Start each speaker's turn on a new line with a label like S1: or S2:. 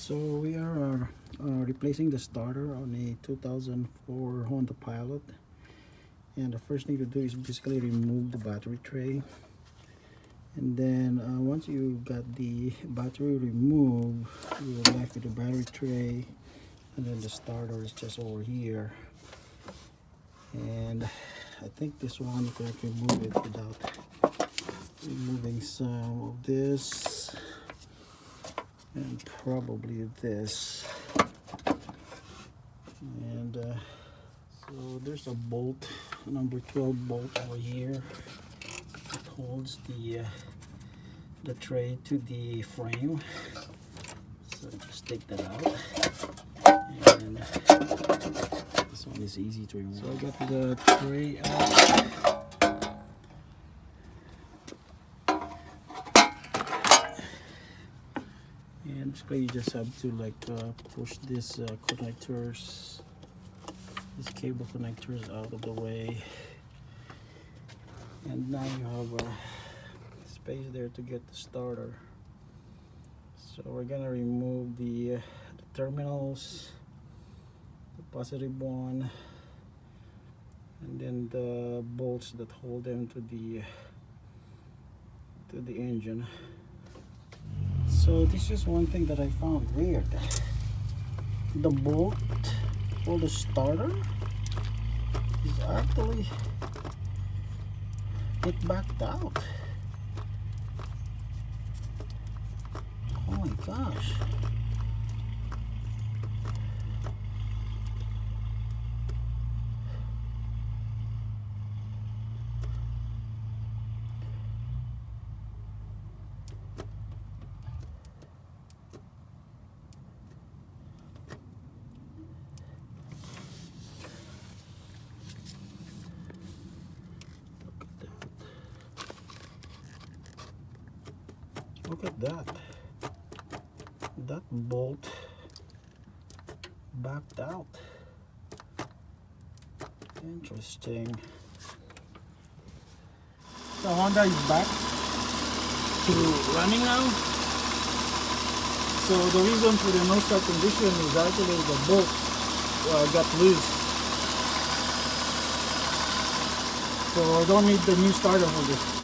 S1: So we are replacing the starter on a 2004 Honda Pilot, and the first thing to do is basically remove the battery tray. And then once you got the battery removed, you're left with the battery tray, and then the starter is just over here. And I think this one you can remove it without removing some of this and probably this. And so there's a bolt, number 12 bolt over here that holds the tray to the frame. So just take that out, and this one is easy to remove. So I got the tray out. And basically you just have to push this connectors, these cable connectors out of the way, and now you have space there to get the starter. So we're gonna remove the terminals, the positive one, and then the bolts that hold them to the engine. So this is one thing that I found weird. The bolt for the starter is actually, it backed out. Oh my gosh. Look at that. That bolt backed out. Interesting. So Honda is back to running now. So the reason for the no start condition is actually the bolt got loose. So I don't need the new starter for this.